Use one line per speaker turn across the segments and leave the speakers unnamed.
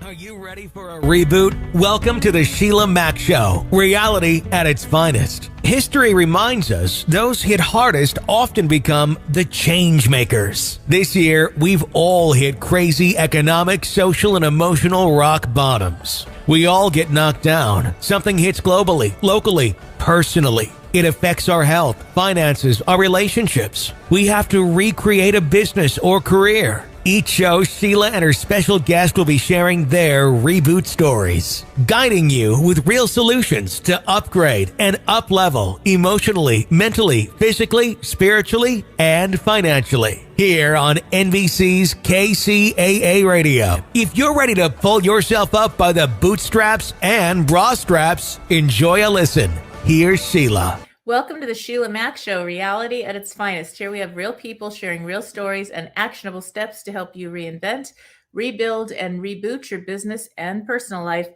Are you ready for a reboot? Welcome to the Sheila Mack Show, reality at its finest. History reminds us those hit hardest often become the change makers. This year, we've all hit crazy economic, social, and emotional rock bottoms. We all get knocked down. Something hits globally, locally, personally. It affects our health, finances, our relationships. We have to recreate a business or career. Each show, Sheila and her special guest will be sharing their reboot stories, guiding you with real solutions to upgrade and up-level emotionally, mentally, physically, spiritually, and financially. Here on NBC's KCAA Radio. If you're ready to pull yourself up by the bootstraps and bra straps, enjoy a listen. Here's Sheila.
Welcome to the Sheila Mack Show, reality at its finest. Here we have real people sharing real stories and actionable steps to help you reinvent, rebuild, and reboot your business and personal life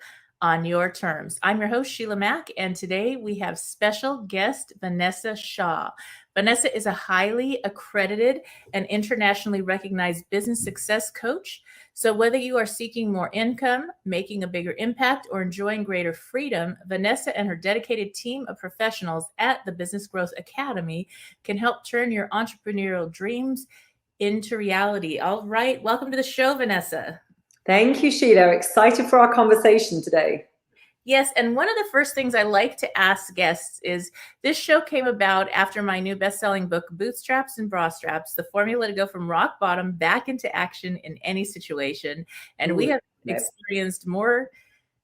on your terms. I'm your host, Sheila Mack, and today we have special guest Vanessa Shaw. Vanessa is a highly accredited and internationally recognized business success coach. So whether you are seeking more income, making a bigger impact, or enjoying greater freedom, Vanessa and her dedicated team of professionals at the Business Growth Academy can help turn your entrepreneurial dreams into reality. All right. Welcome to the show, Vanessa.
Thank you, Sheila. Excited for our conversation today.
Yes, and one of the first things I like to ask guests is, this show came about after my new best-selling book, Bootstraps and Bra Straps, the formula to go from rock bottom back into action in any situation. And we have experienced more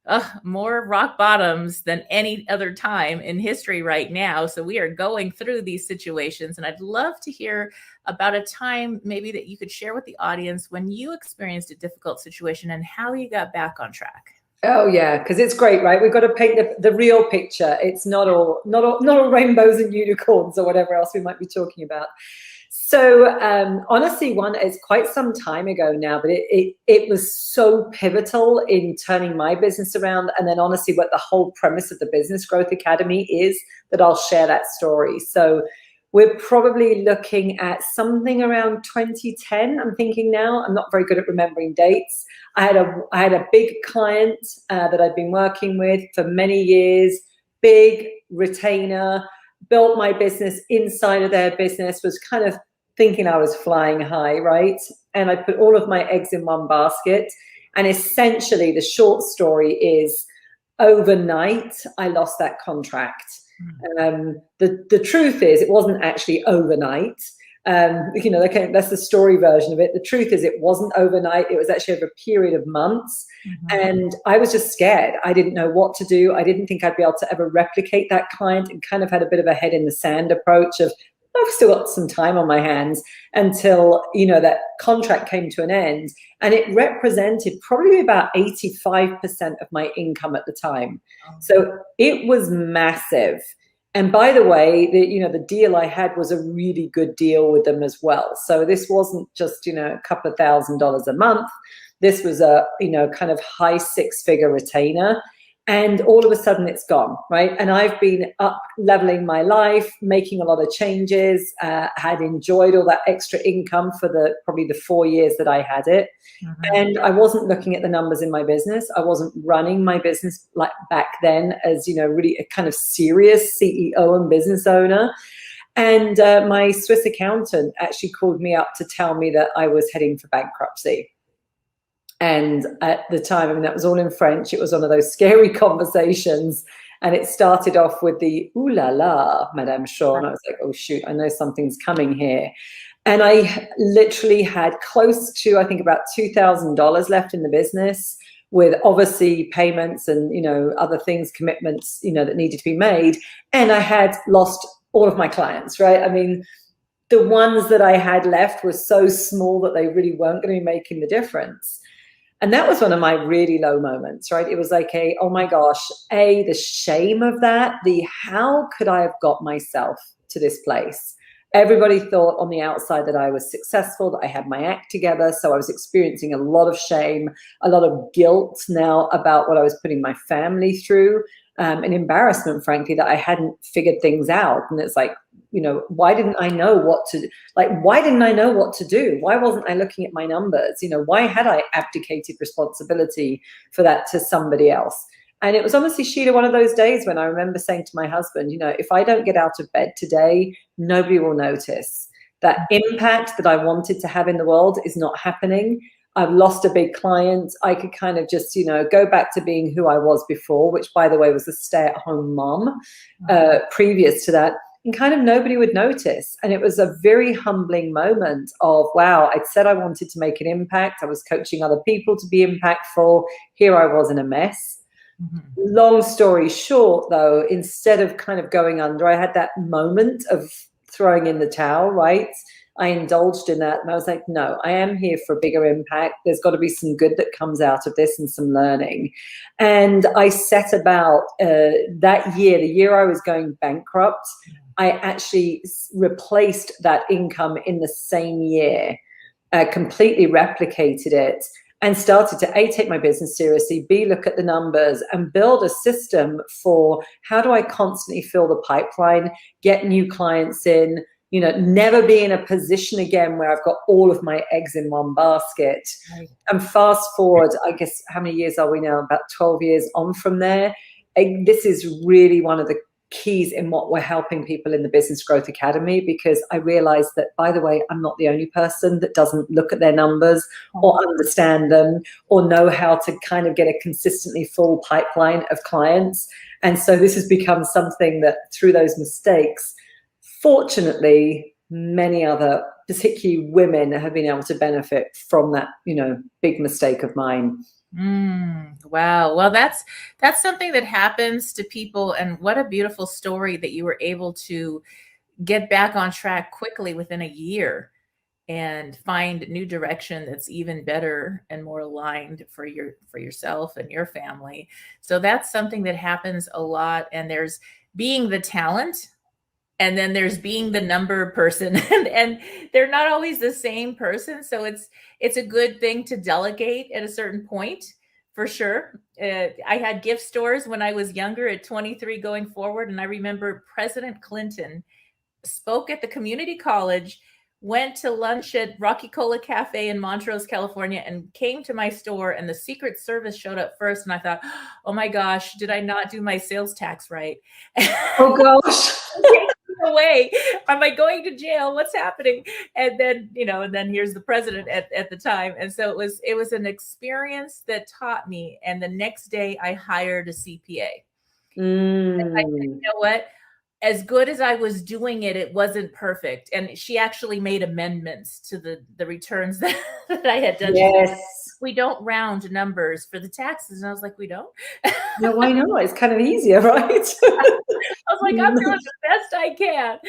rock bottoms than any other time in history right now. So we are going through these situations, and I'd love to hear about a time maybe that you could share with the audience when you experienced a difficult situation and how you got back on track.
Oh yeah, because it's great, right? We've got to paint the real picture. It's not all rainbows and unicorns or whatever else we might be talking about. So honestly, it's quite some time ago now, but it was so pivotal in turning my business around. And then honestly, what the whole premise of the Business Growth Academy is, that I'll share that story. So we're probably looking at something around 2010. I'm thinking now. I'm not very good at remembering dates. I had a big client that I'd been working with for many years, big retainer, built my business inside of their business, was kind of thinking I was flying high, right? And I put all of my eggs in one basket. And essentially the short story is, overnight, I lost that contract. The truth is, it wasn't actually overnight. That's the story version of it. The truth is, it wasn't overnight. It was actually over a period of months. And I was just scared. I didn't know what to do. I didn't think I'd be able to ever replicate that client, and kind of had a bit of a head in the sand approach of, I've still got some time on my hands, until, that contract came to an end. And it represented probably about 85% of my income at the time. So it was massive. And by the way, the deal I had was a really good deal with them as well. So this wasn't just, a couple of $1,000s a month. This was a, kind of high six-figure retainer. And all of a sudden it's gone, right? And I've been up leveling my life, making a lot of changes, had enjoyed all that extra income for probably the 4 years that I had it. And I wasn't looking at the numbers in my business. I wasn't running my business like back then as, really a kind of serious CEO and business owner. And my Swiss accountant actually called me up to tell me that I was heading for bankruptcy. And at the time, that was all in French. It was one of those scary conversations. And it started off with the, ooh la la, Madame Shaw. And I was like, oh, shoot, I know something's coming here. And I literally had close to, I think, about $2,000 left in the business, with obviously payments and, other things, commitments, that needed to be made. And I had lost all of my clients, right? The ones that I had left were so small that they really weren't going to be making the difference. And that was one of my really low moments, right? It was like, oh my gosh, the shame of that, how could I have got myself to this place? Everybody thought on the outside that I was successful, that I had my act together. So I was experiencing a lot of shame, a lot of guilt now about what I was putting my family through, and embarrassment, frankly, that I hadn't figured things out. And it's like, why didn't I know what to why didn't I know what to do? Why wasn't I looking at my numbers? Why had I abdicated responsibility for that to somebody else? And it was honestly, Sheila, one of those days when I remember saying to my husband, if I don't get out of bed today, nobody will notice. That impact that I wanted to have in the world is not happening. I've lost a big client. I could kind of just, go back to being who I was before, which, by the way, was a stay-at-home mom previous to that. And kind of nobody would notice. And it was a very humbling moment of, wow, I'd said I wanted to make an impact. I was coaching other people to be impactful. Here I was in a mess. Long story short, though, instead of kind of going under, I had that moment of throwing in the towel, right? I indulged in that and I was like, no, I am here for a bigger impact. There's got to be some good that comes out of this and some learning. And I set about that year, the year I was going bankrupt, I actually replaced that income in the same year, completely replicated it, and started to A, take my business seriously, B, look at the numbers and build a system for how do I constantly fill the pipeline, get new clients in, never be in a position again where I've got all of my eggs in one basket. Right. And fast forward, I guess, how many years are we now? About 12 years on from there. This is really one of the keys in what we're helping people in the Business Growth Academy, because I realized that, by the way, I'm not the only person that doesn't look at their numbers or understand them or know how to kind of get a consistently full pipeline of clients. And so this has become something that, through those mistakes, fortunately, many other, particularly women, have been able to benefit from that, big mistake of mine.
Wow. Well, that's something that happens to people. And what a beautiful story that you were able to get back on track quickly within a year and find new direction that's even better and more aligned for yourself and your family. So that's something that happens a lot. And there's being the talent, and then there's being the number person, and they're not always the same person. So it's a good thing to delegate at a certain point, for sure. I had gift stores when I was younger at 23 going forward. And I remember President Clinton spoke at the community college, went to lunch at Rocky Cola Cafe in Montrose, California, and came to my store, and the Secret Service showed up first. And I thought, oh my gosh, did I not do my sales tax right?
Oh gosh.
Away, am I going to jail? What's happening? And then, and then here's the president at the time. And so it was an experience that taught me. And the next day I hired a CPA. And I said, you know what? As good as I was doing it, it wasn't perfect. And she actually made amendments to the returns that I had done.
Yes.
We don't round numbers for the taxes. And I was like, we don't?
No, why not? It's kind of easier, right?
I was like, I'm doing the best I can.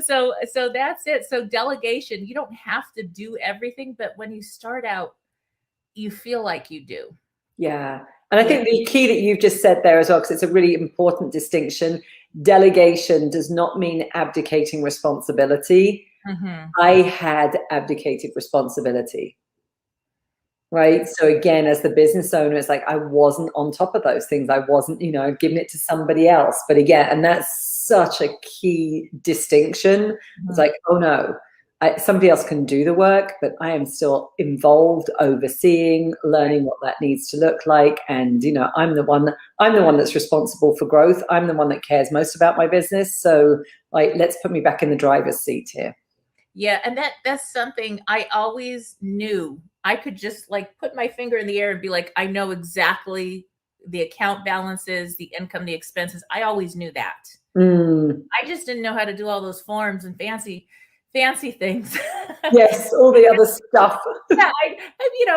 So that's it. So delegation, you don't have to do everything, but when you start out, you feel like you do.
Yeah. And I think the key that you've just said there as well, because it's a really important distinction, delegation does not mean abdicating responsibility. I had abdicated responsibility. Right. So again, as the business owner, it's like I wasn't on top of those things. I wasn't, giving it to somebody else. But again, and that's such a key distinction. It's like, oh no, somebody else can do the work, but I am still involved, overseeing, learning what that needs to look like. And, I'm the one that's responsible for growth. I'm the one that cares most about my business. So let's put me back in the driver's seat here.
Yeah. And that's something I always knew. I could just put my finger in the air and be like, I know exactly the account balances, the income, the expenses. I always knew that. I just didn't know how to do all those forms and fancy things.
Yes, all the other stuff.
Yeah,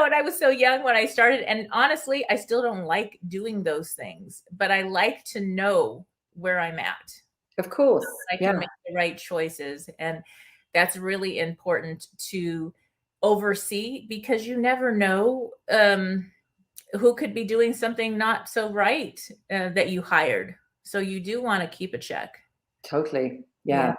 and I was so young when I started. And honestly, I still don't like doing those things, but I like to know where I'm at.
Of course.
So I can make the right choices. And that's really important to oversee, because you never know who could be doing something not so right that you hired. So you do want to keep a check.
Totally. Yeah.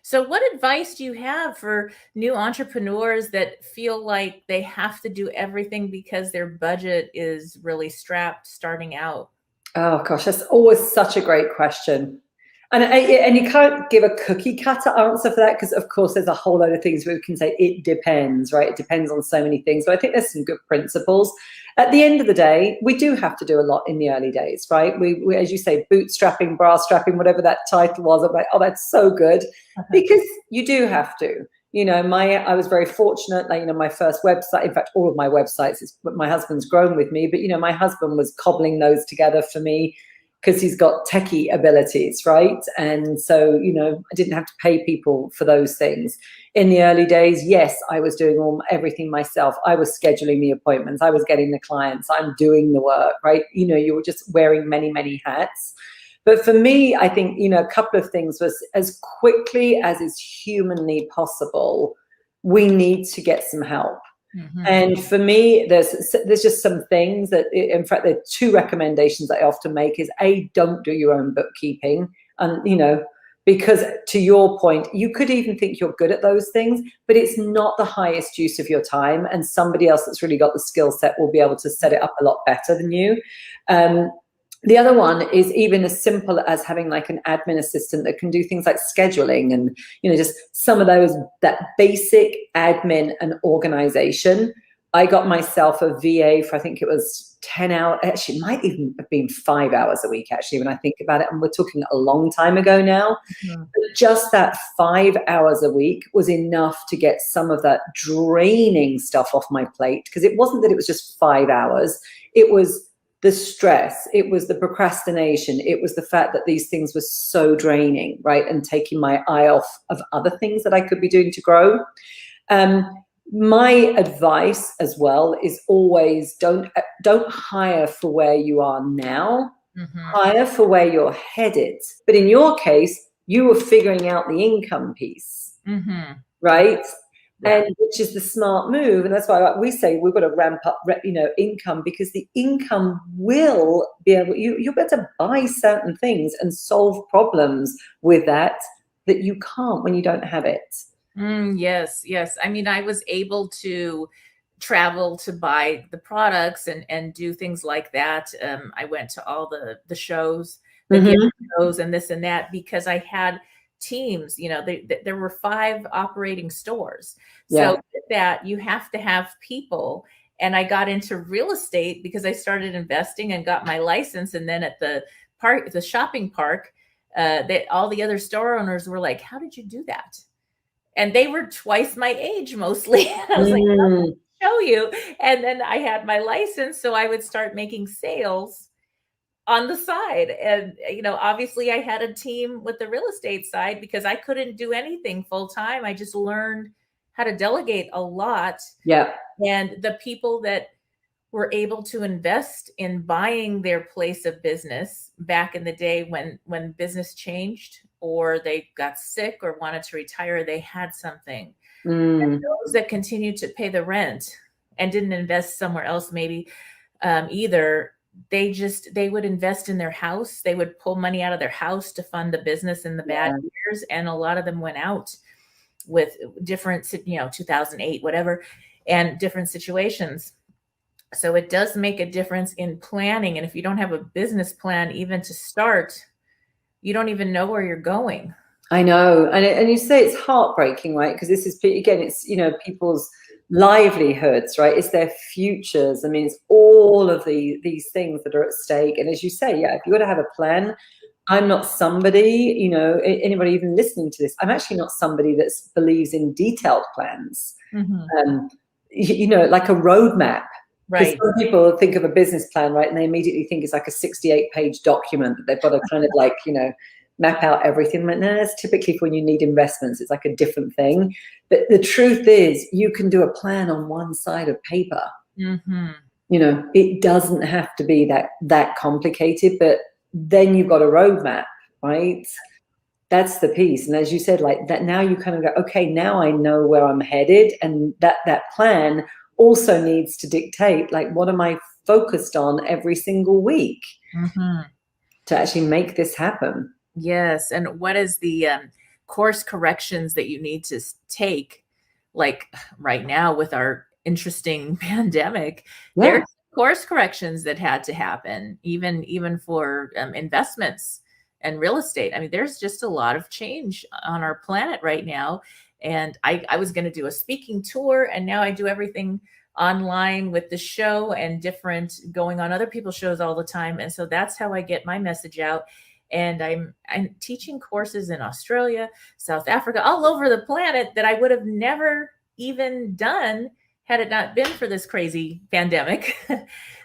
So what advice do you have for new entrepreneurs that feel like they have to do everything because their budget is really strapped starting out?
Oh gosh, that's always such a great question. And you can't give a cookie cutter answer for that, because of course there's a whole load of things where we can say it depends, right? It depends on so many things. But I think there's some good principles. At the end of the day, we do have to do a lot in the early days, right? We as you say, bootstrapping, bra strapping, whatever that title was. I'm like, oh, that's so good, because you do have to. I was very fortunate. Like, my first website, in fact, all of my websites, my husband's grown with me, but my husband was cobbling those together for me, because he's got techie abilities, right? And so, I didn't have to pay people for those things. In the early days, yes, I was doing everything myself. I was scheduling the appointments. I was getting the clients. I'm doing the work, right? You were just wearing many, many hats. But for me, I think, a couple of things was, as quickly as is humanly possible, we need to get some help. Mm-hmm. And for me, there's just some things that, in fact, there are two recommendations that I often make is, A, don't do your own bookkeeping. And, because to your point, you could even think you're good at those things, but it's not the highest use of your time. And somebody else that's really got the skill set will be able to set it up a lot better than you. The other one is even as simple as having like an admin assistant that can do things like scheduling and, just some of that basic admin and organization. I got myself a VA for, I think it was 10 hours. Actually, it might even have been 5 hours a week, actually, when I think about it. And we're talking a long time ago now. Mm-hmm. But just that 5 hours a week was enough to get some of that draining stuff off my plate. Because it wasn't that it was just 5 hours. It was the stress, it was the procrastination, it was the fact that these things were so draining, right? And taking my eye off of other things that I could be doing to grow. My advice as well is always don't hire for where you are now, mm-hmm. Hire for where you're headed. But in your case, you were figuring out the income piece, mm-hmm. right? Yeah. And which is the smart move. And that's why we say we've got to ramp up, income, because the income will be able, you're better to buy certain things and solve problems with that you can't when you don't have it.
Yes. I mean, I was able to travel to buy the products and do things like that. I went to all the shows, the mm-hmm. shows and this and that, because I had teams, there were 5 operating stores. Yeah. So with that, you have to have people. And I got into real estate because I started investing and got my license. And then at the shopping park, all the other store owners were like, how did you do that? And they were twice my age mostly. I was like, I'll show you. And then I had my license, so I would start making sales on the side. And, obviously I had a team with the real estate side because I couldn't do anything full time. I just learned how to delegate a lot.
Yeah.
And the people that were able to invest in buying their place of business back in the day when business changed or they got sick or wanted to retire, they had something. And those that continued to pay the rent and didn't invest somewhere else, maybe either, they would invest in their house. They would pull money out of their house to fund the business in the bad years. And a lot of them went out with different, 2008, whatever, and different situations. So it does make a difference in planning. And if you don't have a business plan, even to start, you don't even know where you're going.
I know. And you say it's heartbreaking, right? Because this is, again, it's, people's livelihoods, right? It's their futures. I mean, it's all of these things that are at stake. And as you say, if you got to have a plan, I'm not somebody, anybody even listening to this, I'm actually not somebody that believes in detailed plans, like a roadmap. Right. Some people think of a business plan, right? And they immediately think it's like a 68-page document that they've got to kind of map out everything. No, that's typically for when you need investments. It's like a different thing. But the truth is, you can do a plan on one side of paper. Mm-hmm. It doesn't have to be that complicated, but then you've got a roadmap, right? That's the piece. And as you said, like that, now you kind of go, okay, now I know where I'm headed. And that plan also needs to dictate, like, what am I focused on every single week to actually make this happen?
Yes. And what is the course corrections that you need to take? Like right now with our interesting pandemic, there's course corrections that had to happen, even for investments. and real estate. I mean, there's just a lot of change on our planet right now. And I was going to do a speaking tour, and now I do everything online with the show and different going on other people's shows all the time. And so that's how I get my message out. And I'm teaching courses in Australia, South Africa, all over the planet that I would have never even done had it not been for this crazy pandemic.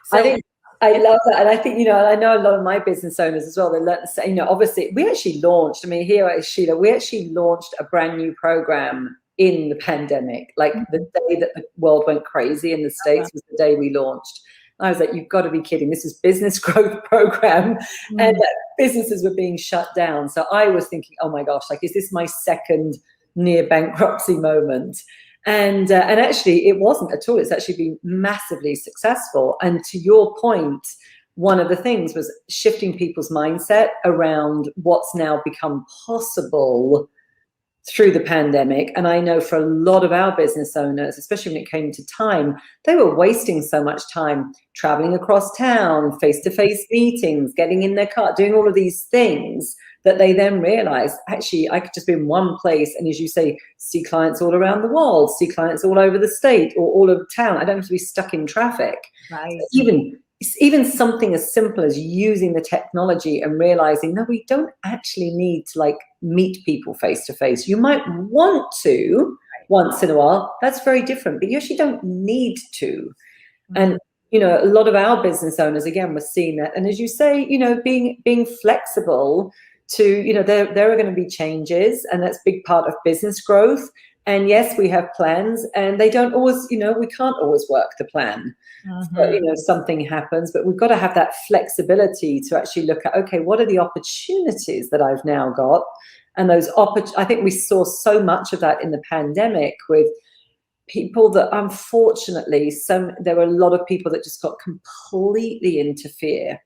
So
I love that. And I think, you know, I know a lot of my business owners as well, they learn to say, you know, obviously we actually launched, I mean, here at Sheila, we actually launched a brand new program in the pandemic. Like the day that the world went crazy in the States was the day we launched. I was like, you've got to be kidding. This is business growth program. And businesses were being shut down. So I was thinking, oh my gosh, like, is this my second near bankruptcy moment? And actually it wasn't at all. It's actually been massively successful. And to your point, one of the things was shifting people's mindset around what's now become possible through the pandemic. And I know for a lot of our business owners, especially when it came to time, they were wasting so much time traveling across town, face-to-face meetings, getting in their car, doing all of these things that they then realized, actually, I could just be in one place. And as you say, see clients all around the world, see clients all over the state or all over town. I don't have to be stuck in traffic.
Right.
So even something as simple as using the technology and realizing, no, we don't actually need to like meet people face to face. You might want to once in a while. That's very different, but you actually don't need to. And, you know, a lot of our business owners, again, we're seeing that. And as you say, you know, being flexible to, you know, there are going to be changes, and that's a big part of business growth. And yes, we have plans, and they don't always, you know, we can't always work the plan. So, you know, something happens, but we've got to have that flexibility to actually look at, okay, what are the opportunities that I've now got? And those I think we saw so much of that in the pandemic with people that unfortunately, there were a lot of people that just got completely into fear.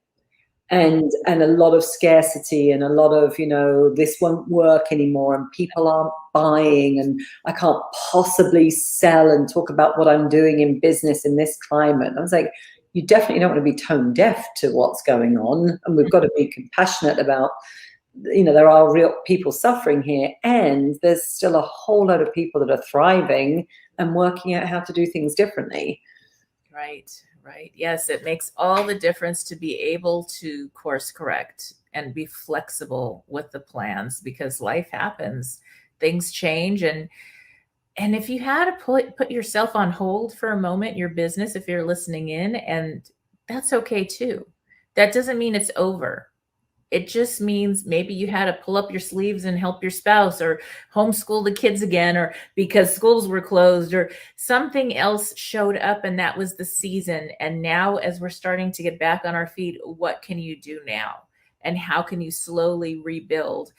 And a lot of scarcity and a lot of, you know, this won't work anymore and people aren't buying and I can't possibly sell and talk about what I'm doing in business in this climate. I was like, you definitely don't want to be tone deaf to what's going on. And we've got to be compassionate about, you know, there are real people suffering here, and there's still a whole lot of people that are thriving and working out how to do things differently.
Right. Right. Yes, it makes all the difference to be able to course correct and be flexible with the plans, because life happens, things change. And if you had to put yourself on hold for a moment, your business, if you're listening in, and that's okay too. That doesn't mean it's over. It just means maybe you had to pull up your sleeves and help your spouse, or homeschool the kids again, or because schools were closed, or something else showed up and that was the season. And now as we're starting to get back on our feet, what can you do now? And how can you slowly rebuild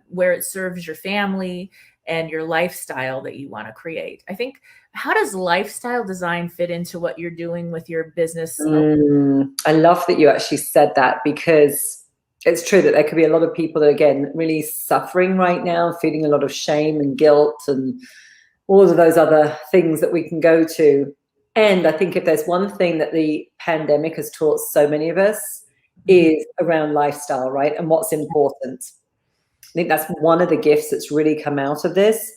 where it serves your family and your lifestyle that you want to create? I think, how does lifestyle design fit into what you're doing with your business?
I love that you actually said that, because it's true that there could be a lot of people that, again, really suffering right now, feeling a lot of shame and guilt and all of those other things that we can go to. And I think if there's one thing that the pandemic has taught so many of us is around lifestyle, right? And what's important. I think that's one of the gifts that's really come out of this.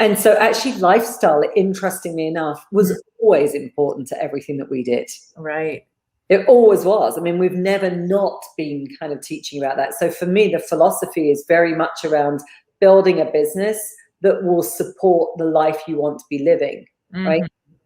And so actually lifestyle, interestingly enough, was always important to everything that we did.
Right.
It always was. I mean, we've never not been kind of teaching about that. So for me, the philosophy is very much around building a business that will support the life you want to be living, right?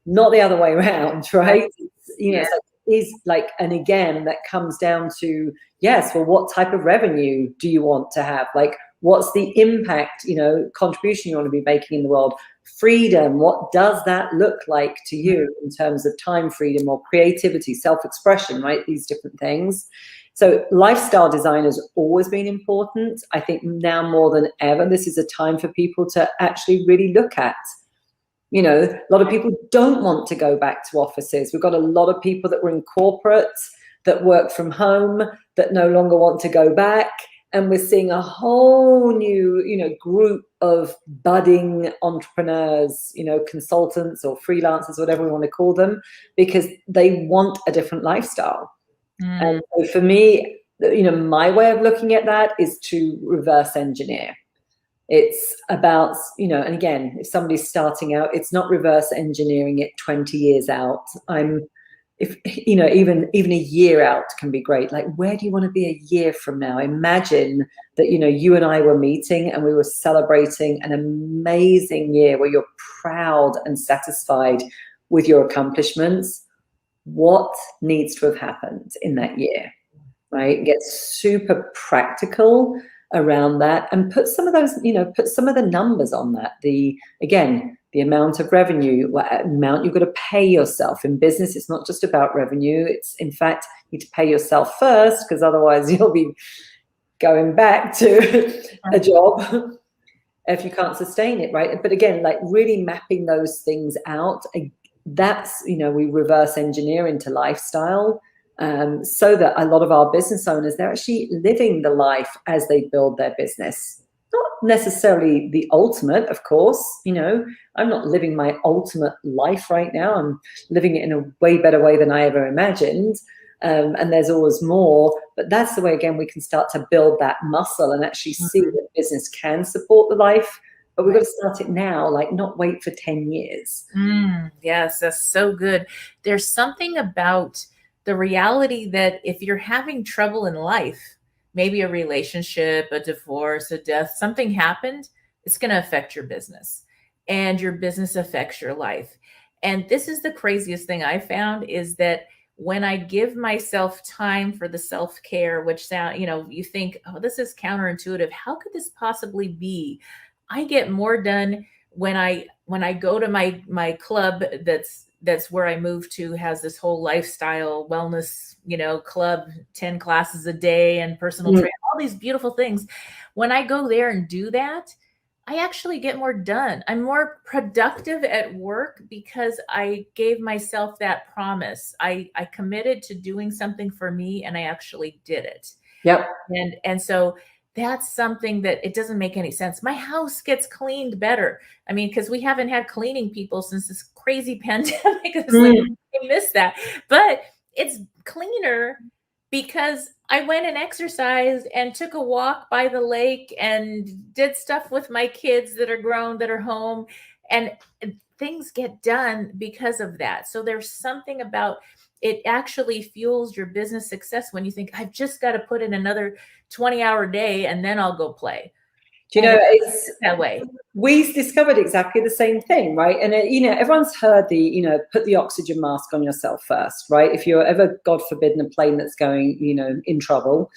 Not the other way around, right? You know, is like, and again, that comes down to, yes, well, what type of revenue do you want to have? Like, what's the impact, you know, contribution you want to be making in the world? Freedom, what does that look like to you in terms of time freedom or creativity, self-expression, right? These different things. So lifestyle design has always been important. I think now more than ever, this is a time for people to actually really look at. You know, a lot of people don't want to go back to offices. We've got a lot of people that were in corporate that work from home that no longer want to go back. And we're seeing a whole new, you know, group of budding entrepreneurs, you know, consultants or freelancers, whatever we want to call them, because they want a different lifestyle. And so for me, my way of looking at that is to reverse engineer. It's about, and again, if somebody's starting out, it's not reverse engineering it 20 years out. Even a year out can be great. Like, where do you want to be a year from now? Imagine that, you and I were meeting and we were celebrating an amazing year where you're proud and satisfied with your accomplishments. What needs to have happened in that year, right? Get super practical around that and put some of those, put some of the numbers on that. The amount of revenue, what amount you've got to pay yourself. In business, it's not just about revenue. It's, in fact, you need to pay yourself first, because otherwise you'll be going back to a job if you can't sustain it, right? But again, like really mapping those things out, that's, we reverse engineer into lifestyle. So that a lot of our business owners, they're actually living the life as they build their business. Not necessarily the ultimate, of course. I'm not living my ultimate life right now. I'm living it in a way better way than I ever imagined. And there's always more. But that's the way, again, we can start to build that muscle and actually see that business can support the life. But we've got to start it now, like not wait for 10 years.
Yes, that's so good. There's something about the reality that if you're having trouble in life, maybe a relationship, a divorce, a death, something happened, it's going to affect your business, and your business affects your life. And this is the craziest thing I found, is that when I give myself time for the self-care, which sound, you think, oh, this is counterintuitive. How could this possibly be? I get more done when I go to my club that's where I moved to, has this whole lifestyle wellness, club, 10 classes a day and personal training, all these beautiful things. When I go there and do that, I actually get more done. I'm more productive at work because I gave myself that promise. I committed to doing something for me, and I actually did it.
Yep.
And so that's something that it doesn't make any sense. My house gets cleaned better. I mean, because we haven't had cleaning people since this crazy pandemic. It's like, I miss that. But it's cleaner because I went and exercised and took a walk by the lake and did stuff with my kids that are grown, that are home, and things get done because of that. So there's something about it actually fuels your business success when you think, I've just got to put in another 20-hour day and then I'll go play.
Do you know, it's
that way.
We discovered exactly the same thing, right? And, everyone's heard the, put the oxygen mask on yourself first, right? If you're ever, God forbid, in a plane that's going, in trouble,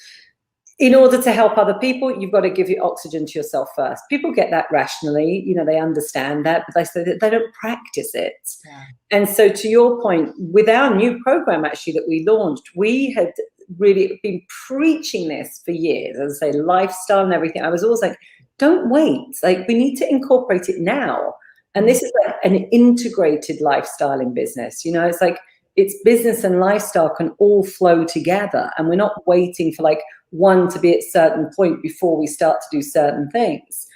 in order to help other people, you've got to give your oxygen to yourself first. People get that rationally, they understand that, but they say that they don't practice it. Yeah. And so to your point, with our new program actually that we launched, we had really been preaching this for years, as I say, lifestyle and everything. I was always like, don't wait. Like, we need to incorporate it now. And this is like an integrated lifestyle in business. It's like, it's business and lifestyle can all flow together. And we're not waiting for like one to be at a certain point before we start to do certain things.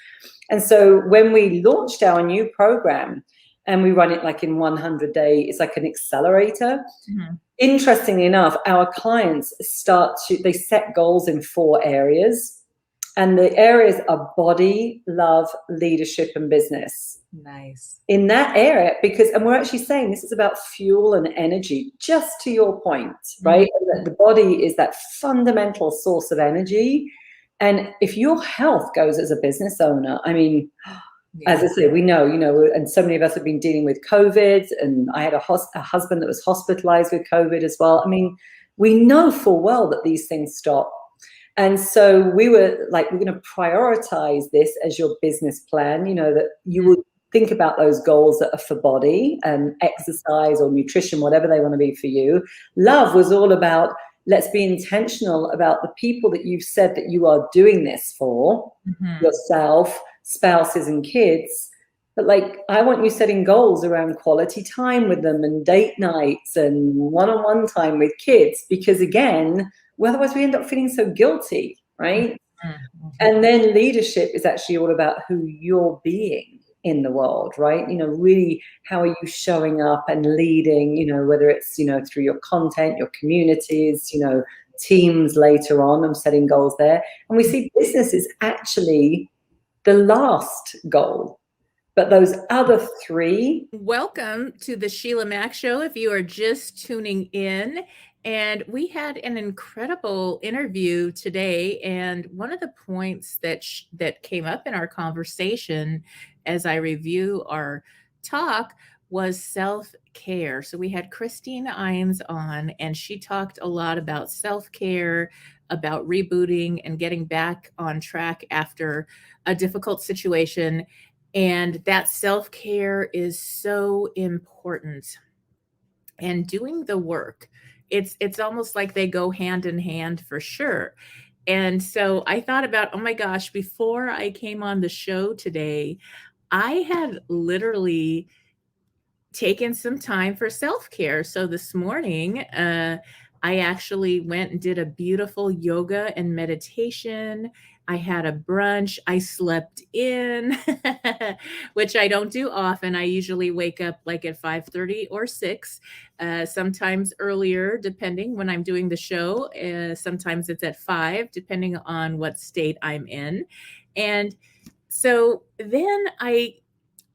And so when we launched our new program, and we run it like in 100 days, it's like an accelerator. Interestingly enough, our clients they set goals in 4 areas. And the areas are body, love, leadership, and business.
Nice.
In that area, and we're actually saying this is about fuel and energy, just to your point, right? The body is that fundamental source of energy. And if your health goes as a business owner, I mean, as I say, we know, and so many of us have been dealing with COVID, and I had a husband that was hospitalized with COVID as well. I mean, we know full well that these things stop. And so we were like, we're going to prioritize this as your business plan, that you would think about those goals that are for body and exercise or nutrition, whatever they want to be for you. Love was all about, let's be intentional about the people that you've said that you are doing this for, yourself, spouses and kids. But like, I want you setting goals around quality time with them and date nights and one-on-one time with kids, because again, otherwise we end up feeling so guilty, right? And then leadership is actually all about who you're being in the world, right? Really, how are you showing up and leading, whether it's, through your content, your communities, teams later on. I'm setting goals there. And we see business is actually the last goal. But those other three.
Welcome to the Sheila Mack Show. If you are just tuning in, and we had an incredible interview today. And one of the points that came up in our conversation as I review our talk was self-care. So we had Christine Ines on, and she talked a lot about self-care, about rebooting and getting back on track after a difficult situation. And that self-care is so important. And doing the work, it's almost like they go hand in hand for sure. And so I thought about, oh my gosh, before I came on the show today, I had literally taken some time for self-care. So this morning, I actually went and did a beautiful yoga and meditation. I had a brunch. I slept in, which I don't do often. I usually wake up like at 5:30 or 6, sometimes earlier, depending when I'm doing the show. Sometimes it's at 5, depending on what state I'm in. And so then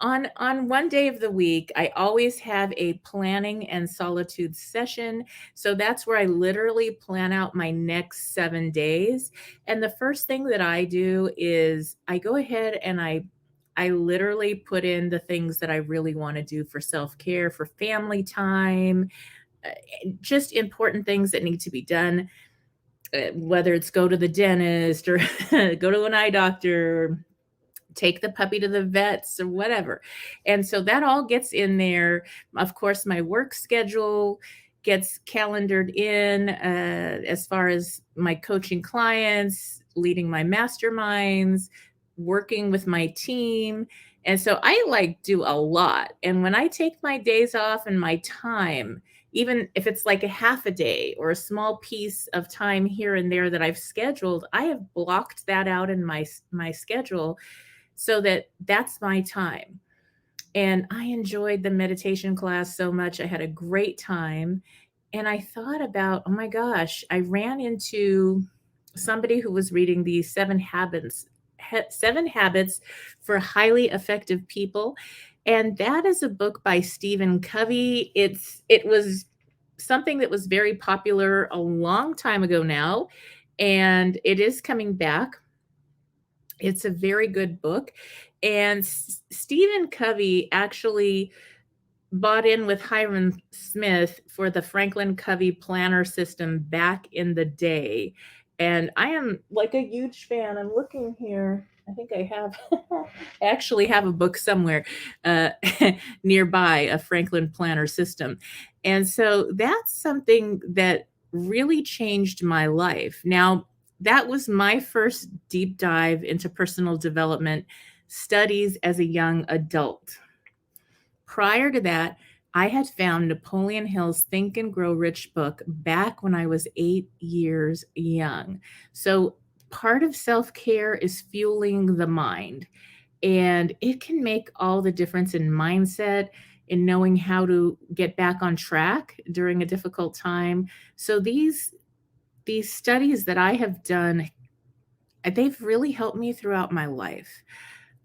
on one day of the week, I always have a planning and solitude session. So that's where I literally plan out my next 7 days. And the first thing that I do is I go ahead and I literally put in the things that I really want to do for self-care, for family time, just important things that need to be done, whether it's go to the dentist or go to an eye doctor, take the puppy to the vets or whatever. And so that all gets in there. Of course, my work schedule gets calendared in as far as my coaching clients, leading my masterminds, working with my team. And so I do a lot. And when I take my days off and my time, even if it's like a half a day or a small piece of time here and there that I've scheduled, I have blocked that out in my schedule so that's my time. And I enjoyed the meditation class so much. I had a great time. And I thought about, oh my gosh, I ran into somebody who was reading the 7 Habits for Highly Effective People. And that is a book by Stephen Covey. It was something that was very popular a long time ago now, and it is coming back. It's a very good book. And Stephen Covey actually bought in with Hiram Smith for the Franklin Covey planner system back in the day. And I am like a huge fan. I'm looking here. I think I actually have a book somewhere nearby, a Franklin planner system. And so that's something that really changed my life. Now, that was my first deep dive into personal development studies as a young adult. Prior to that, I had found Napoleon Hill's Think and Grow Rich book back when I was 8 years young. So part of self-care is fueling the mind, and it can make all the difference in mindset, in knowing how to get back on track during a difficult time. So these studies that I have done, they've really helped me throughout my life.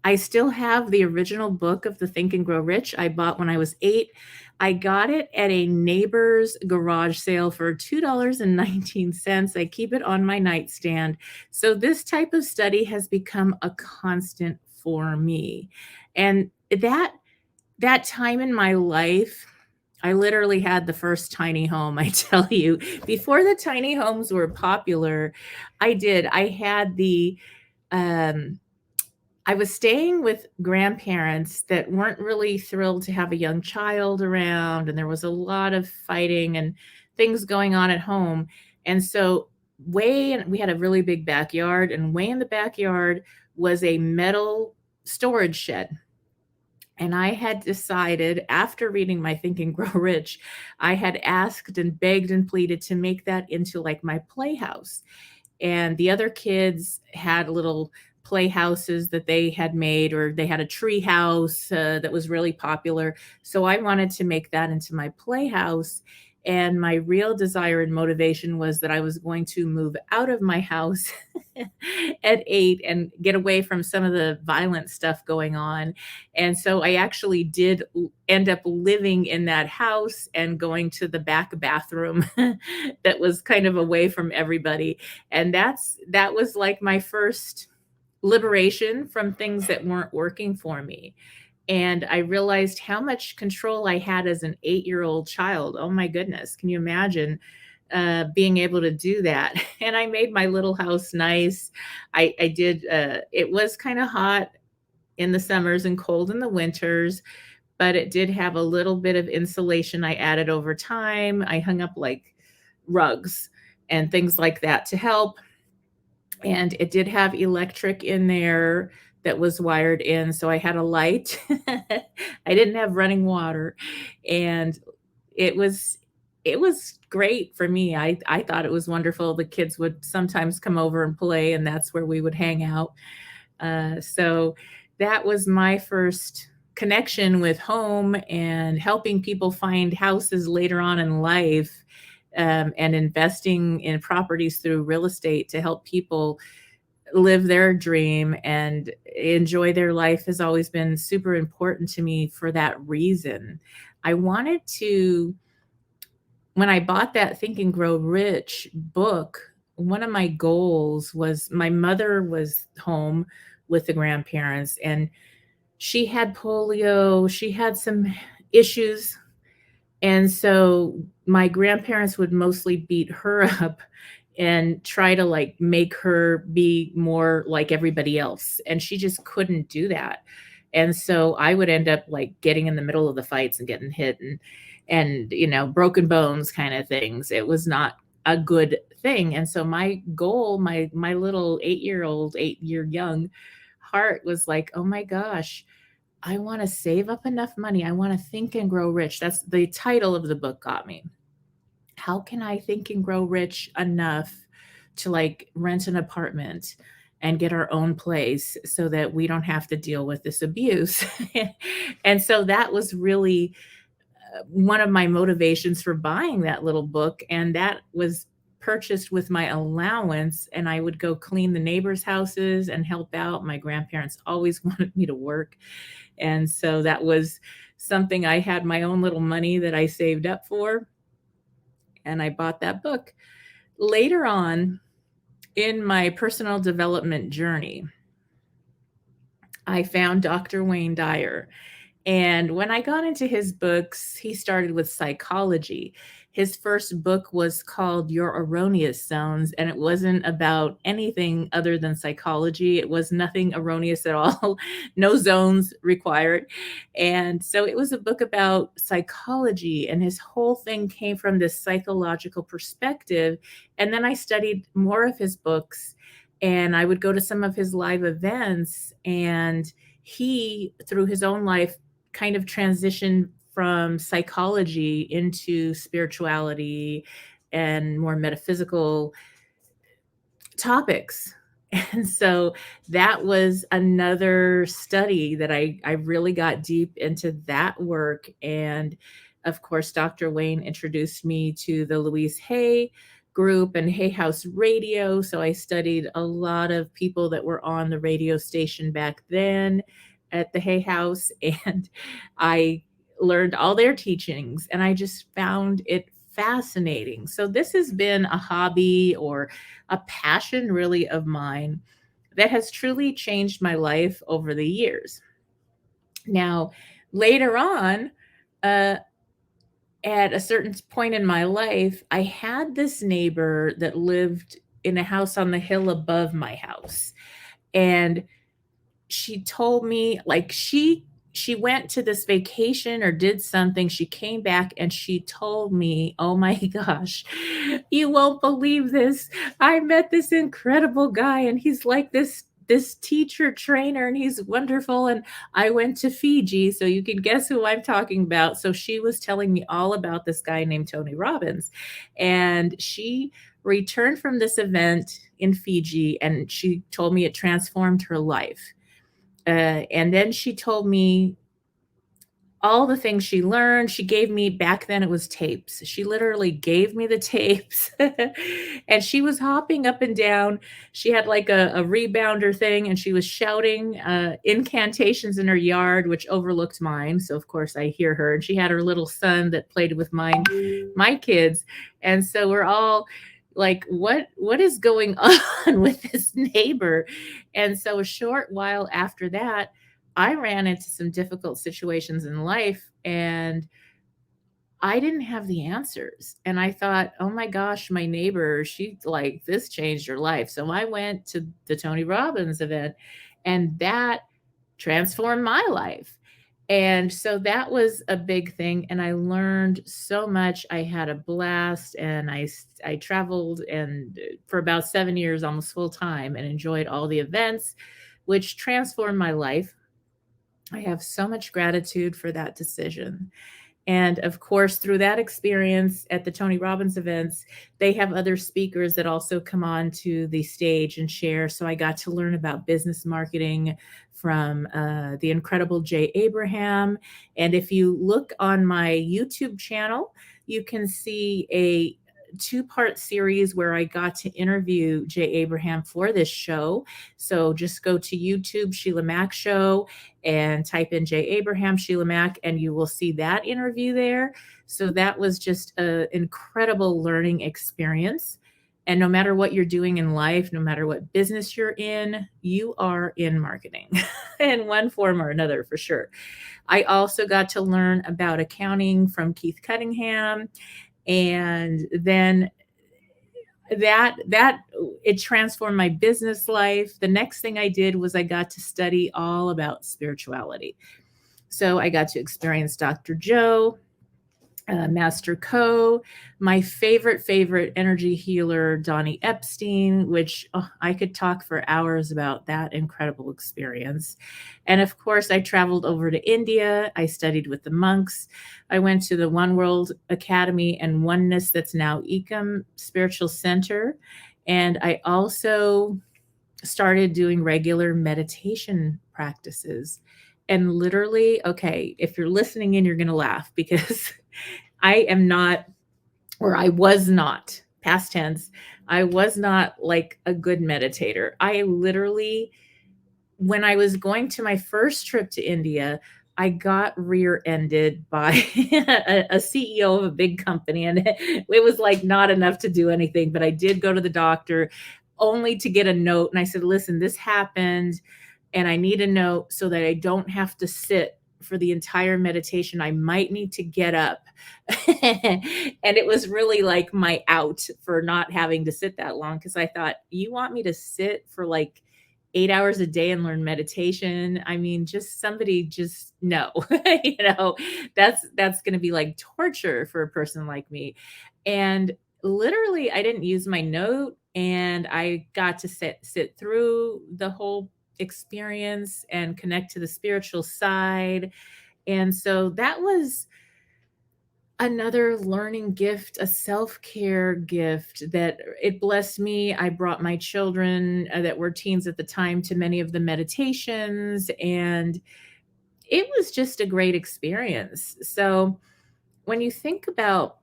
I still have the original book of the Think and Grow Rich I bought when I was 8. I got it at a neighbor's garage sale for $2.19. I keep it on my nightstand. So this type of study has become a constant for me. And that time in my life, I literally had the first tiny home, I tell you. Before the tiny homes were popular, I had I was staying with grandparents that weren't really thrilled to have a young child around, and there was a lot of fighting and things going on at home. And so we had a really big backyard, and way in the backyard was a metal storage shed. And I had decided, after reading my Think and Grow Rich, I had asked and begged and pleaded to make that into like my playhouse. And the other kids had little playhouses that they had made, or they had a tree house that was really popular. So I wanted to make that into my playhouse. And my real desire and motivation was that I was going to move out of my house at 8 and get away from some of the violent stuff going on. And so I actually did end up living in that house and going to the back bathroom that was kind of away from everybody. And that was like my first liberation from things that weren't working for me. And I realized how much control I had as an 8-year-old child. Oh my goodness. Can you imagine being able to do that? And I made my little house nice. I did, it was kind of hot in the summers and cold in the winters, but it did have a little bit of insulation I added over time. I hung up like rugs and things like that to help. And it did have electric in there that was wired in, so I had a light. I didn't have running water, and it was great for me. I thought it was wonderful. The kids would sometimes come over and play, and that's where we would hang out. So that was my first connection with home and helping people find houses later on in life, and investing in properties through real estate to help people live their dream and enjoy their life has always been super important to me for that reason. I wanted to, when I bought that Think and Grow Rich book, one of my goals was, my mother was home with the grandparents and she had polio, she had some issues. And so my grandparents would mostly beat her up and try to like make her be more like everybody else. And she just couldn't do that. And so I would end up like getting in the middle of the fights and getting hit and, broken bones kind of things. It was not a good thing. And so my goal, my little 8-year young heart was like, oh my gosh, I want to save up enough money. I want to think and grow rich. That's the title of the book got me. How can I think and grow rich enough to like rent an apartment and get our own place so that we don't have to deal with this abuse? And so that was really one of my motivations for buying that little book. And that was purchased with my allowance. And I would go clean the neighbors' houses and help out. My grandparents always wanted me to work. And so that was something I had my own little money that I saved up for. And I bought that book. Later on in my personal development journey, I found Dr. Wayne Dyer. And when I got into his books, he started with psychology. His first book was called Your Erroneous Zones, and it wasn't about anything other than psychology. It was nothing erroneous at all, no zones required. And so it was a book about psychology, and his whole thing came from this psychological perspective. And then I studied more of his books, and I would go to some of his live events, and he, through his own life, kind of transitioned from psychology into spirituality and more metaphysical topics. And so that was another study that I really got deep into that work. And of course, Dr. Wayne introduced me to the Louise Hay group and Hay House Radio. So I studied a lot of people that were on the radio station back then at the Hay House, and I learned all their teachings, and I just found it fascinating. So this has been a hobby or a passion really of mine that has truly changed my life over the years. Now, later on, at a certain point in my life, I had this neighbor that lived in a house on the hill above my house. And she told me, like, she went to this vacation or did something. She came back and she told me, oh my gosh, you won't believe this. I met this incredible guy and he's like this teacher trainer and he's wonderful. And I went to Fiji, so you can guess who I'm talking about. So she was telling me all about this guy named Tony Robbins. And she returned from this event in Fiji and she told me it transformed her life. And then she told me all the things she learned. She gave me, back then it was tapes. She literally gave me the tapes and she was hopping up and down. She had like a rebounder thing and she was shouting incantations in her yard, which overlooked mine. So of course I hear her, and she had her little son that played with my kids. And so we're all like, what is going on with this neighbor? And so a short while after that, I ran into some difficult situations in life and I didn't have the answers. And I thought, oh my gosh, my neighbor, she like, this changed her life. So I went to the Tony Robbins event and that transformed my life. And so that was a big thing. And I learned so much. I had a blast and I traveled and for about 7 years, almost full time, and enjoyed all the events, which transformed my life. I have so much gratitude for that decision. And of course, through that experience at the Tony Robbins events, they have other speakers that also come on to the stage and share. So I got to learn about business marketing from the incredible Jay Abraham. And if you look on my YouTube channel, you can see a two-part series where I got to interview Jay Abraham for this show. So just go to YouTube, Sheila Mack Show, and type in Jay Abraham, Sheila Mack, and you will see that interview there. So that was just an incredible learning experience. And no matter what you're doing in life, no matter what business you're in, you are in marketing in one form or another, for sure. I also got to learn about accounting from Keith Cunningham. And then that it transformed my business life. The next thing I did was I got to study all about spirituality. So I got to experience Dr. Joe, Master Co, my favorite energy healer, Donnie Epstein, which I could talk for hours about that incredible experience. And of course, I traveled over to India. I studied with the monks. I went to the One World Academy and Oneness, that's now Ecom Spiritual Center. And I also started doing regular meditation practices. And literally, okay, if you're listening in, you're going to laugh because I am not, or I was not, past tense, I was not like a good meditator. I literally, when I was going to my first trip to India, I got rear-ended by a CEO of a big company, and it was like not enough to do anything, but I did go to the doctor only to get a note. And I said, listen, this happened and I need a note so that I don't have to sit for the entire meditation. I might need to get up. And it was really like my out for not having to sit that long, because I thought, you want me to sit for like 8 hours a day and learn meditation? I mean, just somebody just no, that's going to be like torture for a person like me. And literally, I didn't use my note, and I got to sit through the whole experience and connect to the spiritual side. And so that was another learning gift, a self-care gift that it blessed me. I brought my children that were teens at the time to many of the meditations, and it was just a great experience. So when you think about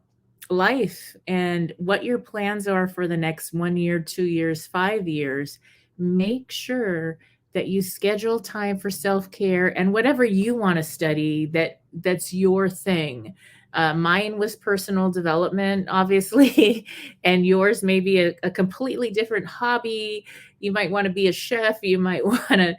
life and what your plans are for the next 1 year, 2 years, 5 years, make sure that you schedule time for self-care and whatever you want to study that's your thing. Mine was personal development, obviously, and yours may be a completely different hobby. You might want to be a chef. You might want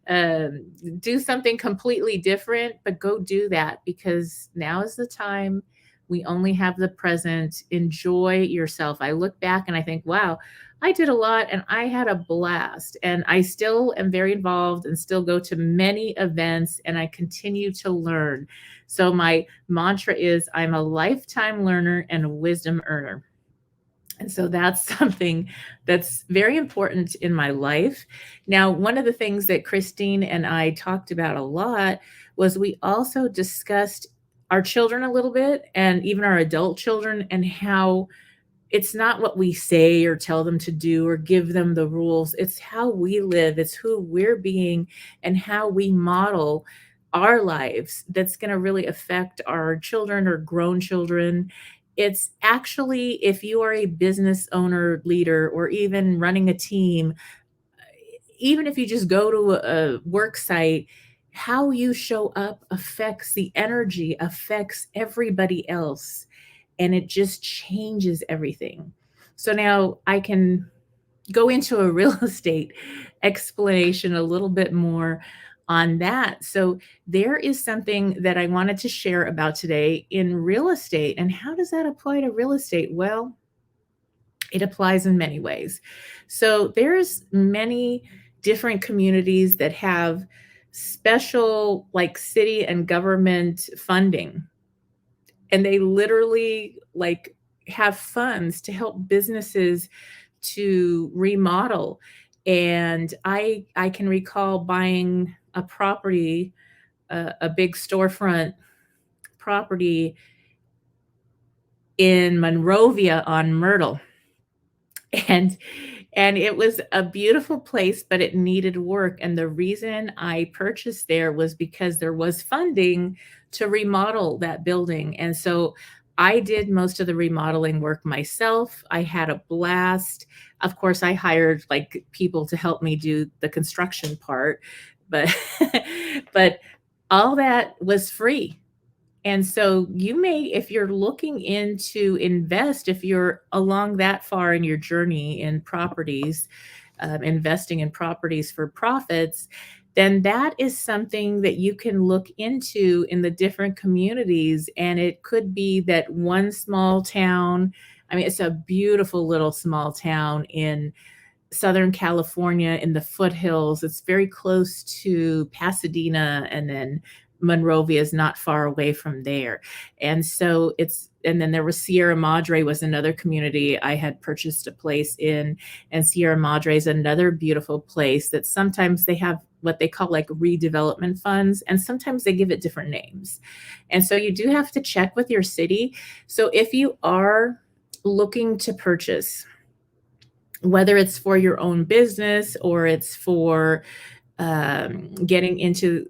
to do something completely different, but go do that, because now is the time. We only have the present. Enjoy yourself. I look back and I think, wow, I did a lot and I had a blast, and I still am very involved and still go to many events, and I continue to learn. So my mantra is, I'm a lifetime learner and a wisdom earner. And so that's something that's very important in my life. Now, one of the things that Christine and I talked about a lot was we also discussed our children a little bit, and even our adult children, and how it's not what we say or tell them to do or give them the rules. It's how we live. It's who we're being and how we model our lives that's going to really affect our children or grown children. It's actually, if you are a business owner, leader, or even running a team, even if you just go to a work site, how you show up affects the energy, affects everybody else, and it just changes everything. So now I can go into a real estate explanation a little bit more on that. So there is something that I wanted to share about today in real estate. And how does that apply to real estate? Well, it applies in many ways. So there's many different communities that have special like city and government funding, and they literally like have funds to help businesses to remodel. And I can recall buying a property, a big storefront property in Monrovia on Myrtle. And it was a beautiful place, but it needed work. And the reason I purchased there was because there was funding to remodel that building. And so I did most of the remodeling work myself. I had a blast. Of course, I hired like people to help me do the construction part, but but all that was free. And so you may, if you're looking into invest, if you're along that far in your journey in properties, investing in properties for profits, then that is something that you can look into in the different communities. And it could be that one small town, I mean, it's a beautiful little small town in Southern California in the foothills. It's very close to Pasadena, and then Monrovia is not far away from there. And so and then there was Sierra Madre was another community I had purchased a place in, and Sierra Madre is another beautiful place that sometimes they have what they call like redevelopment funds, and sometimes they give it different names. And so you do have to check with your city. So if you are looking to purchase, whether it's for your own business or it's for getting into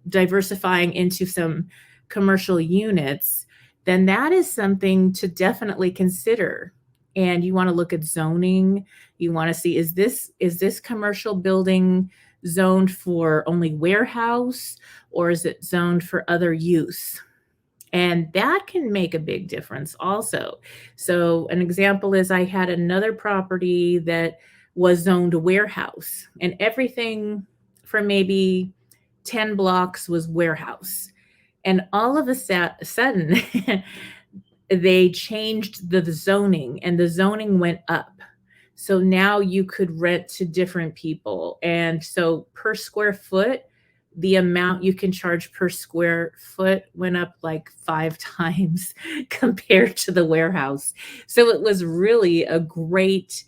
diversifying into some commercial units, then that is something to definitely consider. And you want to look at zoning. You want to see, is this commercial building zoned for only warehouse, or is it zoned for other use? And that can make a big difference also. So an example is I had another property that was zoned a warehouse, and everything for maybe 10 blocks was warehouse. And all of a sudden, they changed the zoning, and the zoning went up. So now you could rent to different people. And so per square foot, the amount you can charge per square foot went up like 5 times compared to the warehouse. So it was really a great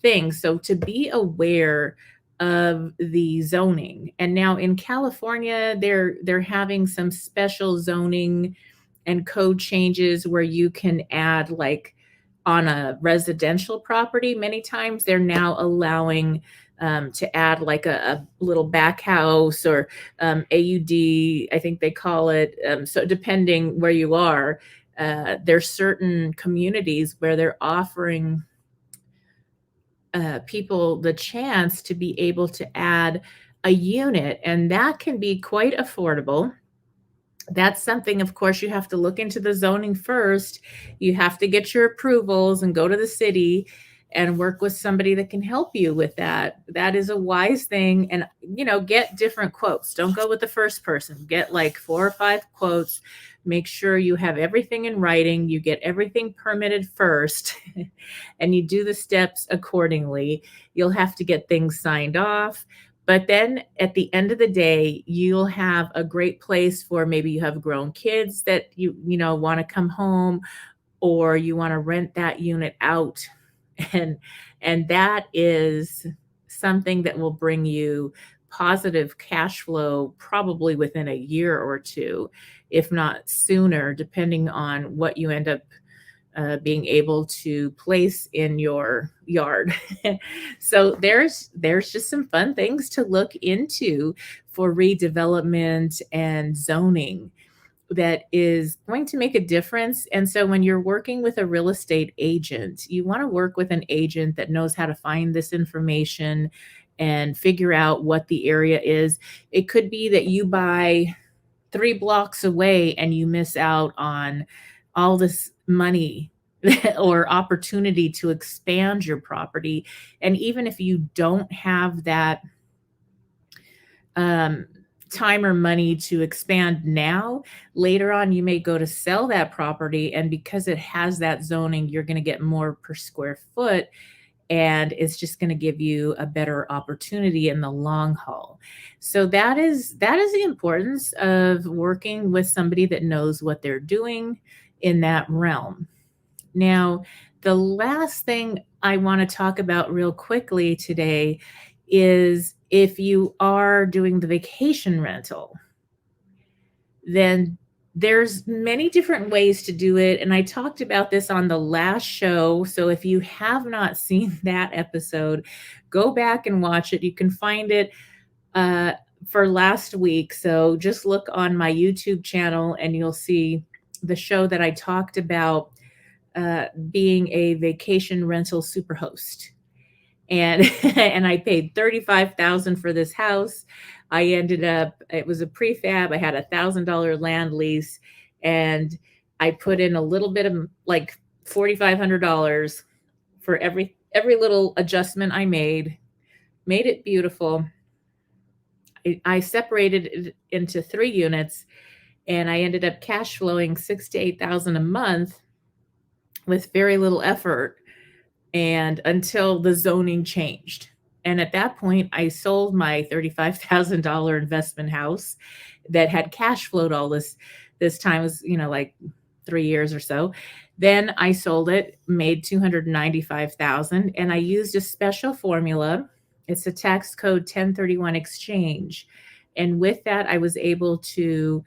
thing. So to be aware of the zoning. And now in California, they're having some special zoning and code changes where you can add, like on a residential property, many times they're now allowing to add like a little back house or AUD, I think they call it. So depending where you are, there's certain communities where they're offering people the chance to be able to add a unit, and that can be quite affordable. That's something, of course, you have to look into the zoning first. You have to get your approvals and go to the city and work with somebody that can help you with that. That is a wise thing. And, get different quotes. Don't go with the first person. Get like 4 or 5 quotes. Make sure you have everything in writing. You get everything permitted first and you do the steps accordingly. You'll have to get things signed off. But then at the end of the day, you'll have a great place for, maybe you have grown kids that you want to come home, or you want to rent that unit out. And that is something that will bring you positive cash flow probably within a year or two, if not sooner, depending on what you end up being able to place in your yard. So there's just some fun things to look into for redevelopment and zoning that is going to make a difference. And so when you're working with a real estate agent, you want to work with an agent that knows how to find this information and figure out what the area is. It could be that you buy 3 blocks away and you miss out on all this money or opportunity to expand your property. And even if you don't have that time or money to expand now, later on you may go to sell that property, and because it has that zoning, you're going to get more per square foot, and it's just going to give you a better opportunity in the long haul. So that is the importance of working with somebody that knows what they're doing in that realm. Now, the last thing I want to talk about real quickly today is if you are doing the vacation rental, then there's many different ways to do it. And I talked about this on the last show. So if you have not seen that episode, go back and watch it. You can find it for last week. So just look on my YouTube channel and you'll see the show that I talked about being a vacation rental superhost. And I paid $35,000 for this house. I ended up, it was a prefab. I had $1,000 land lease, and I put in a little bit of like $4,500 for every little adjustment I made it beautiful. I separated it into 3 units, and I ended up cash flowing $6,000 to $8,000 a month with very little effort, and until the zoning changed. And at that point, I sold my $35,000 investment house that had cash flowed all this time, was, like 3 years or so. Then I sold it, made $295,000, and I used a special formula. It's a tax code 1031 exchange. And with that, I was able to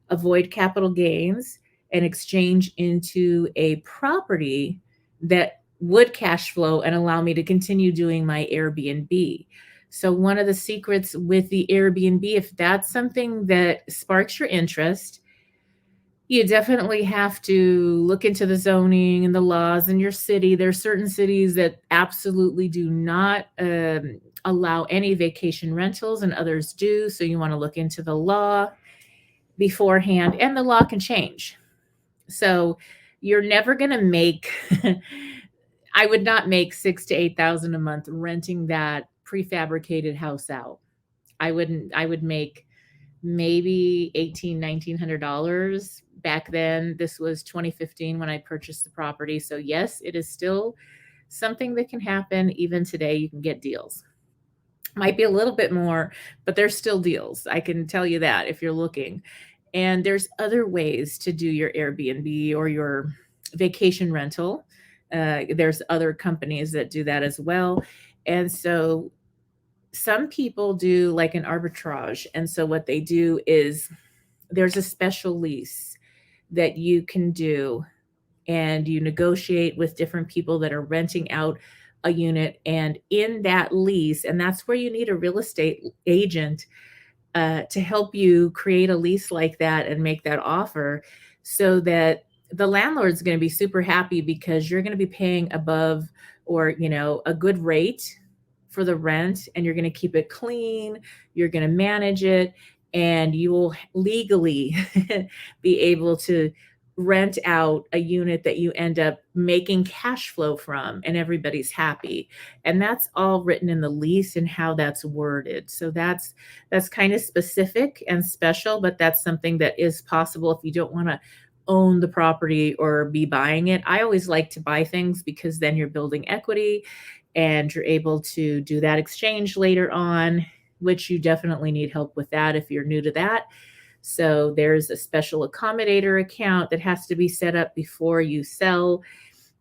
avoid capital gains and exchange into a property that would cash flow and allow me to continue doing my Airbnb. So one of the secrets with the Airbnb, if that's something that sparks your interest, you definitely have to look into the zoning and the laws in your city. There's certain cities that absolutely do not allow any vacation rentals, and others do. So you want to look into the law beforehand, and the law can change. So you're never going to make I would not make $6,000 to $8,000 a month renting that prefabricated house out. I would make maybe $1,800, $1,900 back then. This was 2015 when I purchased the property. So yes, it is still something that can happen. Even today, you can get deals. Might be a little bit more, but there's still deals. I can tell you that if you're looking. And there's other ways to do your Airbnb or your vacation rental. There's other companies that do that as well. And so some people do like an arbitrage. And so what they do is there's a special lease that you can do, and you negotiate with different people that are renting out a unit. And in that lease, and that's where you need a real estate agent to help you create a lease like that and make that offer, so that the landlord's going to be super happy because you're going to be paying above or, a good rate for the rent, and you're going to keep it clean. You're going to manage it, and you will legally be able to rent out a unit that you end up making cash flow from, and everybody's happy. And that's all written in the lease and how that's worded. So that's kind of specific and special, but that's something that is possible if you don't want to own the property or be buying it. I always like to buy things because then you're building equity and you're able to do that exchange later on, which you definitely need help with that if you're new to that. So there's a special accommodator account that has to be set up before you sell.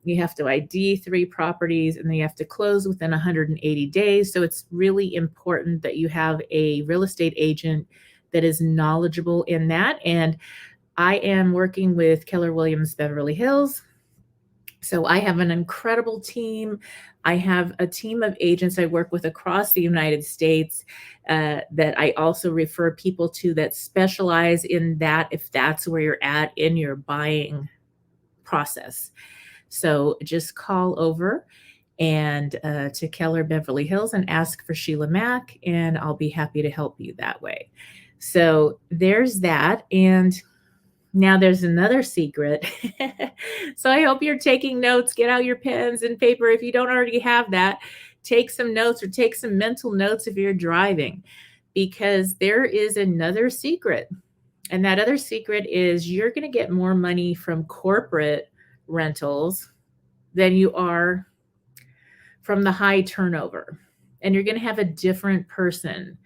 You have to ID 3 properties, and then you have to close within 180 days. So it's really important that you have a real estate agent that is knowledgeable in that. And I am working with Keller Williams Beverly Hills, So I have an incredible team. I have a team of agents I work with across the United States that I also refer people to that specialize in that if that's where you're at in your buying process. So just call over and to Keller Beverly Hills and ask for Sheila Mack, and I'll be happy to help you that way. So there's that. And now there's another secret. So I hope you're taking notes. Get out your pens and paper. If you don't already have that, take some notes or take some mental notes if you're driving, because there is another secret. And that other secret is you're going to get more money from corporate rentals than you are from the high turnover. And you're going to have a different person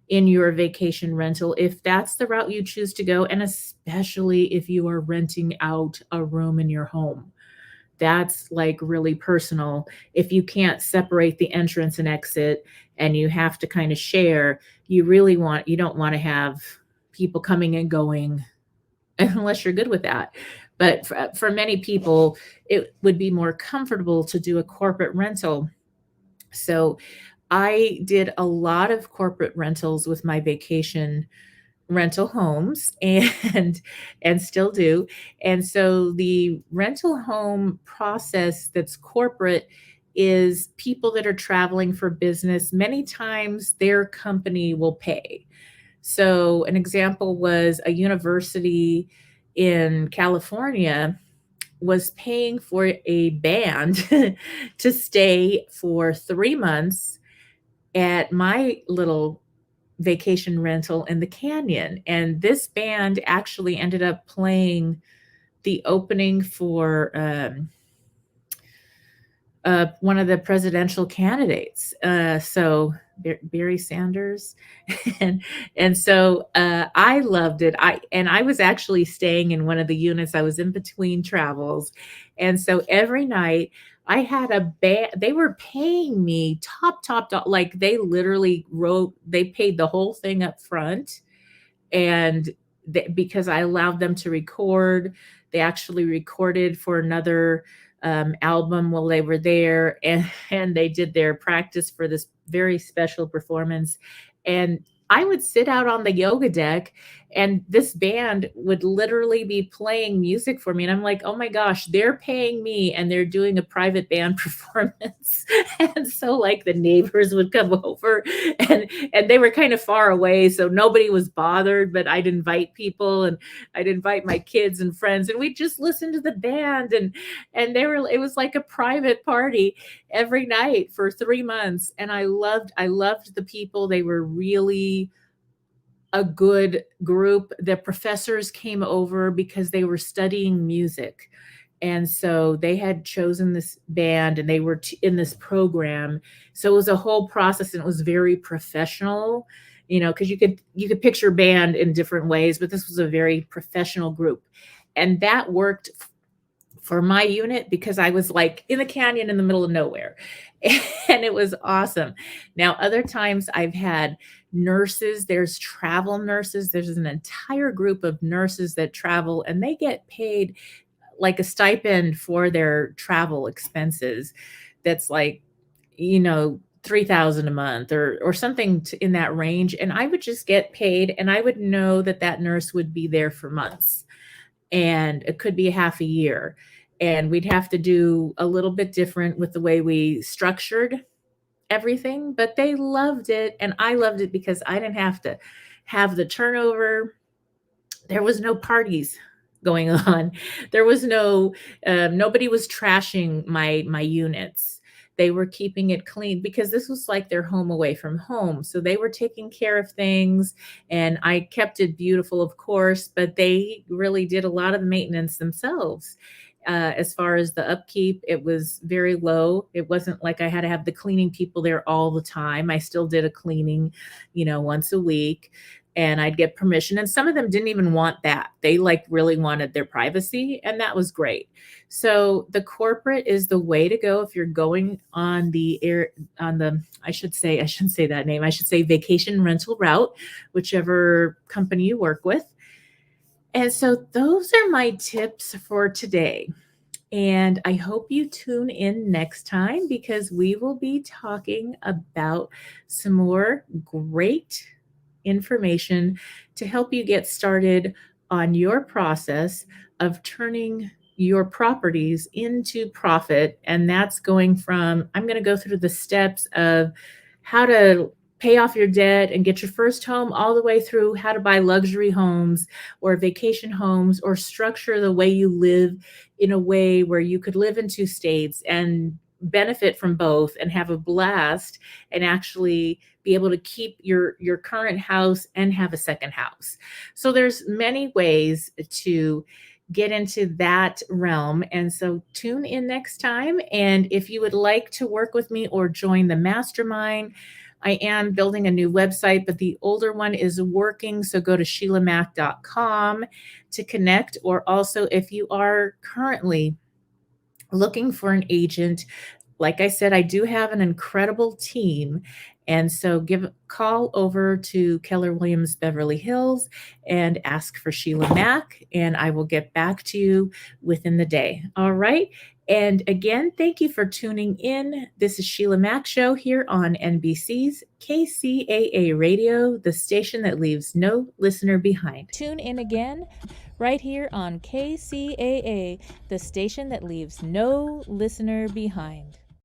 in your vacation rental if that's the route you choose to go, and especially if you are renting out a room in your home. That's like really personal. If you can't separate the entrance and exit and you have to kind of share, you don't want to have people coming and going unless you're good with that. But for many people, it would be more comfortable to do a corporate rental. So I did a lot of corporate rentals with my vacation rental homes and still do. And so the rental home process that's corporate is people that are traveling for business. Many times their company will pay. So an example was a university in California was paying for a band to stay for 3 months at my little vacation rental in the canyon. And this band actually ended up playing the opening for one of the presidential candidates. So Barry Sanders. and so I loved it. I was actually staying in one of the units. I was in between travels. And so every night I had a band. They were paying me top, like they literally they paid the whole thing up front. And because I allowed them to record, they actually recorded for another album while they were there, and they did their practice for this very special performance. And I would sit out on the yoga deck and this band would literally be playing music for me. And I'm like, oh my gosh, they're paying me and they're doing a private band performance. And so like the neighbors would come over and they were kind of far away. So nobody was bothered, but I'd invite people and I'd invite my kids and friends and we'd just listen to the band. And it was like a private party every night for 3 months. And I loved the people. They were really a good group. The professors came over because they were studying music. And so they had chosen this band and they were in this program. So it was a whole process and it was very professional, because you could picture band in different ways, but this was a very professional group. And that worked for my unit because I was like in the canyon in the middle of nowhere. And it was awesome. Now, other times I've had nurses, there's travel nurses. There's an entire group of nurses that travel and they get paid like a stipend for their travel expenses. That's like, $3,000 a month or something in that range. And I would just get paid and I would know that nurse would be there for months and it could be half a year. And we'd have to do a little bit different with the way we structured everything, but they loved it. And I loved it because I didn't have to have the turnover. There was no parties going on. There was nobody was trashing my units. They were keeping it clean because this was like their home away from home. So they were taking care of things and I kept it beautiful, of course, but they really did a lot of the maintenance themselves. As far as the upkeep, it was very low. It wasn't like I had to have the cleaning people there all the time. I still did a cleaning, once a week. And I'd get permission. And some of them didn't even want that. They really wanted their privacy. And that was great. So the corporate is the way to go if you're going on I shouldn't say that name. I should say vacation rental route, whichever company you work with. And so those are my tips for today. And I hope you tune in next time because we will be talking about some more great information to help you get started on your process of turning your properties into profit. And that's going from, I'm going to go through the steps of how to pay off your debt and get your first home, all the way through how to buy luxury homes or vacation homes, or structure the way you live in a way where you could live in two states and benefit from both and have a blast, and actually be able to keep your current house and have a second house. So there's many ways to get into that realm. And so tune in next time. And if you would like to work with me or join the mastermind, I am building a new website, but the older one is working. So go to SheilaMac.com to connect. Or also, if you are currently looking for an agent, like I said, I do have an incredible team. And so give a call over to Keller Williams Beverly Hills and ask for Sheila Mack, and I will get back to you within the day. All right. And again, thank you for tuning in. This is Sheila Mack Show here on NBC's KCAA Radio, the station that leaves no listener behind. Tune in again right here on KCAA, the station that leaves no listener behind.